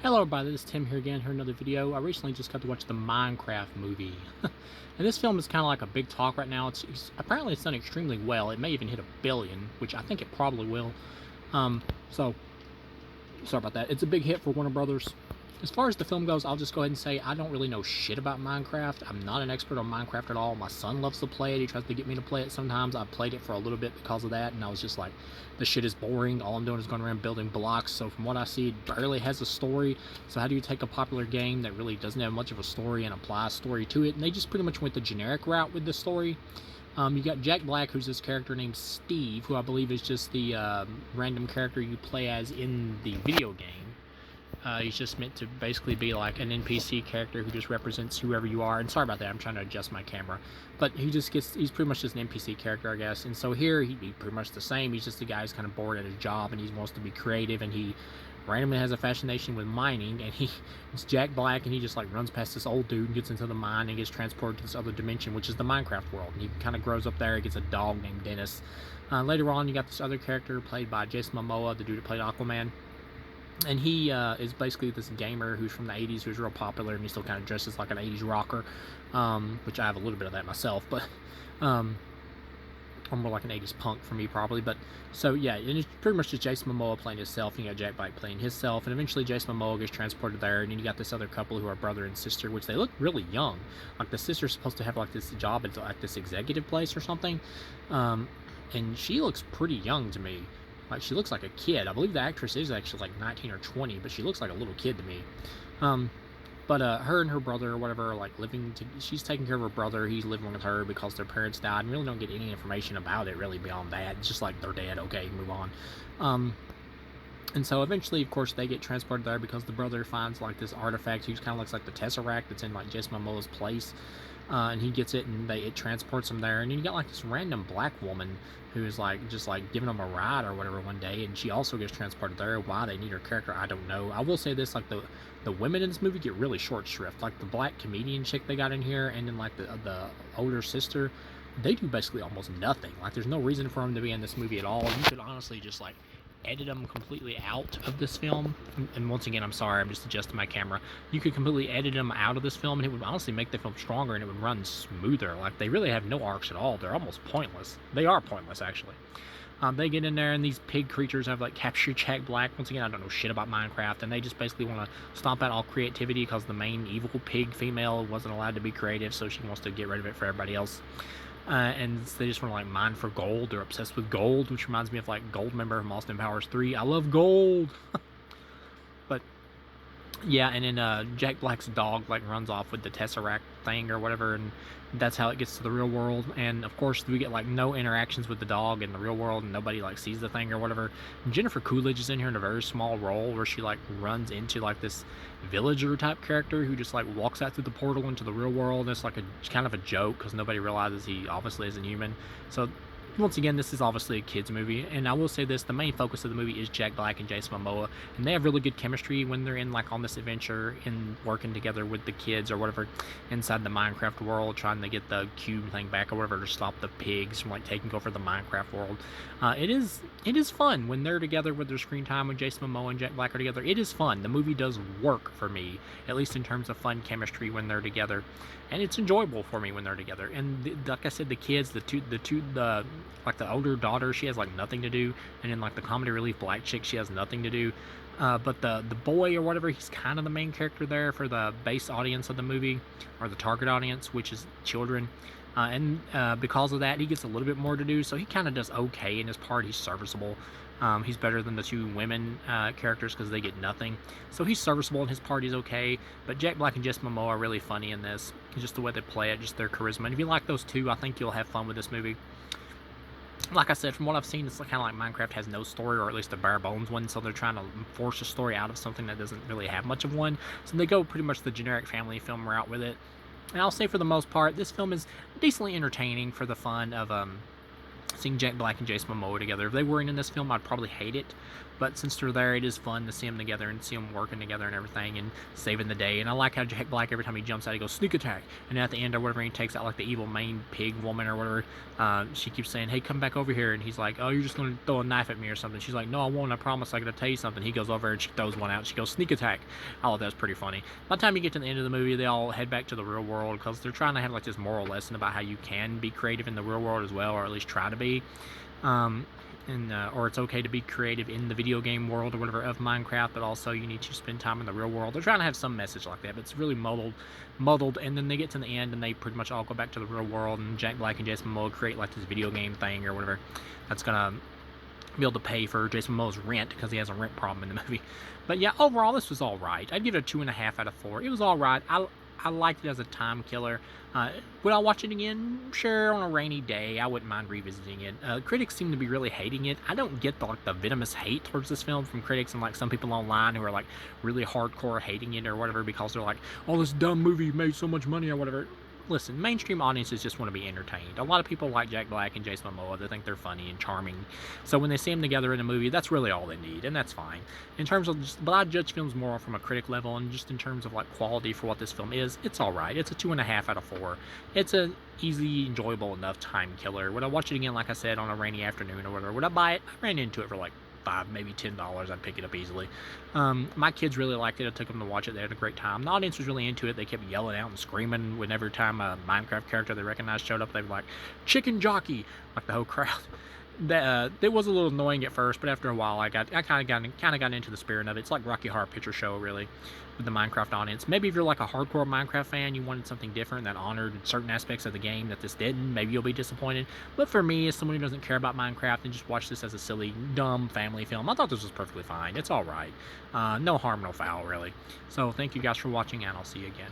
Hello everybody, this is Tim here again, here another video. I recently just got to watch the Minecraft movie. And this film is kind of like a big talk right now. Apparently it's done extremely well. It may even hit 1 billion, which I think it probably will. So sorry about that. It's a big hit for Warner Brothers. As far as the film goes, I'll just go ahead and say I don't really know shit about Minecraft. I'm not an expert on Minecraft at all. My son loves to play it. He tries to get me to play it sometimes. I've played it for a little bit because of that, and I was just like, this shit is boring. All I'm doing is going around building blocks. So from what I see, it barely has a story. So how do you take a popular game that really doesn't have much of a story and apply a story to it? And they just pretty much went the generic route with the story. You got Jack Black, who's this character named Steve, who I believe is just the random character you play as in the video game. He's just meant to basically be like an NPC character who just represents whoever you are. And sorry about that, I'm trying to adjust my camera. But he's pretty much just an NPC character, I guess. And so here, he'd be pretty much the same. He's just a guy who's kind of bored at his job and he wants to be creative, and he randomly has a fascination with mining, and it's Jack Black, and he just like runs past this old dude and gets into the mine and gets transported to this other dimension, which is the Minecraft world. And he kind of grows up there. He gets a dog named Dennis. Later on, you got this other character played by Jason Momoa, the dude who played Aquaman. And he is basically this gamer who's from the 80s, who's real popular, and he still kind of dresses like an 80s rocker, which I have a little bit of that myself, but or more like an 80s punk for me probably. But so yeah, and it's pretty much just Jason Momoa playing himself, and you got Jack Black playing himself, and eventually Jason Momoa gets transported there, and then you got this other couple who are brother and sister, which they look really young. Like the sister's supposed to have like this job at like this executive place or something, and she looks pretty young to me. Like, she looks like a kid. I believe the actress is actually like 19 or 20, but she looks like a little kid to me. But her and her brother or whatever are like she's taking care of her brother. He's living with her because their parents died, and really don't get any information about it really beyond that. It's just like they're dead. Okay, move on. And so eventually, of course, they get transported there because the brother finds like this artifact who kind of looks like the Tesseract that's in like Jason Momoa's place. And he gets it, and it transports him there. And then you got like this random black woman who is like just like giving him a ride or whatever one day, and she also gets transported there. Why they need her character, I don't know. I will say this: like the women in this movie get really short shrift. Like the black comedian chick they got in here, and then like the older sister, they do basically almost nothing. Like there's no reason for them to be in this movie at all. You could honestly just like edit them completely out of this film. And once again, I'm sorry, I'm just adjusting my camera. You could completely edit them out of this film, and it would honestly make the film stronger, and it would run smoother. Like, they really have no arcs at all. They're almost pointless. They are pointless, actually. They get in there, and these pig creatures have like captured Jack Black. Once again, I don't know shit about Minecraft, and they just basically want to stomp out all creativity because the main evil pig female wasn't allowed to be creative, so she wants to get rid of it for everybody else. And they just want to like mine for gold. They're obsessed with gold, which reminds me of like Goldmember from Austin Powers 3. I love gold. But yeah, and then Jack Black's dog like runs off with the Tesseract thing or whatever, and that's how it gets to the real world. And of course, we get like no interactions with the dog in the real world, and nobody like sees the thing or whatever. And Jennifer Coolidge is in here in a very small role where she like runs into like this villager type character who just like walks out through the portal into the real world. And it's like a kind of a joke because nobody realizes he obviously isn't human. So once again, this is obviously a kids movie, and I will say this: the main focus of the movie is Jack Black and Jason Momoa, and they have really good chemistry when they're in like on this adventure and working together with the kids or whatever inside the Minecraft world, trying to get the cube thing back or whatever to stop the pigs from like taking over the Minecraft world. It is fun when they're together with their screen time. When Jason Momoa and Jack Black are together, it is fun. The movie does work for me, at least in terms of fun chemistry when they're together, and it's enjoyable for me when they're together. And like I said, the kids, like the older daughter, she has like nothing to do, and then like the comedy relief black chick, she has nothing to do. But the boy or whatever, he's kind of the main character there for the base audience of the movie, or the target audience, which is children. And because of that, he gets a little bit more to do, so he kind of does okay in his part. He's serviceable. He's better than the two women characters because they get nothing. So he's serviceable, and his part is okay. But Jack Black and Jason Momoa are really funny in this. Just the way they play it, just their charisma. And if you like those two, I think you'll have fun with this movie. Like I said, from what I've seen, it's kind of like Minecraft has no story, or at least a bare bones one, so they're trying to force a story out of something that doesn't really have much of one. So they go pretty much the generic family film route with it. And I'll say for the most part, this film is decently entertaining for the fun of seeing Jack Black and Jason Momoa together. If they weren't in this film, I'd probably hate it. But since they're there, it is fun to see them together and see them working together and everything and saving the day. And I like how Jack Black, every time he jumps out, he goes, sneak attack. And at the end or whatever, he takes out like the evil main pig woman or whatever. She keeps saying, hey, come back over here. And he's like, oh, you're just going to throw a knife at me or something. She's like, no, I won't. I promise. I got to tell you something. He goes over and she throws one out. She goes, sneak attack. I thought that was pretty funny. By the time you get to the end of the movie, they all head back to the real world because they're trying to have like this moral lesson about how you can be creative in the real world as well, or at least try to be. Or it's okay to be creative in the video game world or whatever of Minecraft, but also you need to spend time in the real world. They're trying to have some message like that, but it's really muddled. And then they get to the end and they pretty much all go back to the real world, and Jack Black and Jason Momoa create like this video game thing or whatever that's gonna be able to pay for Jason Momoa's rent because he has a rent problem in the movie. But yeah, overall this was all right. I'd give it a 2.5 out of 4. It was all right. I liked it as a time killer. Would I watch it again? Sure, on a rainy day. I wouldn't mind revisiting it. Critics seem to be really hating it. I don't get the venomous hate towards this film from critics and like some people online who are like really hardcore hating it or whatever because they're like, oh, this dumb movie made so much money or whatever. Listen, mainstream audiences just want to be entertained. A lot of people like Jack Black and Jason Momoa. They think they're funny and charming. So when they see them together in a movie, that's really all they need, and that's fine. In terms of but I judge films more from a critic level, and just in terms of like quality for what this film is, it's all right. It's a 2.5 out of 4. It's a easy, enjoyable enough time killer. Would I watch it again, like I said, on a rainy afternoon or whatever? Would I buy it? I ran into it for like $5, maybe $10. I'd pick it up easily. My kids really liked it. I took them to watch it. They had a great time. The audience was really into it. They kept yelling out and screaming whenever time a Minecraft character they recognized showed up. They were like, chicken jockey, like the whole crowd. It was a little annoying at first, but after a while, I kind of got into the spirit of it. It's like Rocky Horror Picture Show, really, with the Minecraft audience. Maybe if you're like a hardcore Minecraft fan, you wanted something different that honored certain aspects of the game that this didn't. Maybe you'll be disappointed. But for me, as someone who doesn't care about Minecraft and just watch this as a silly, dumb family film, I thought this was perfectly fine. It's all right. No harm, no foul, really. So thank you guys for watching, and I'll see you again.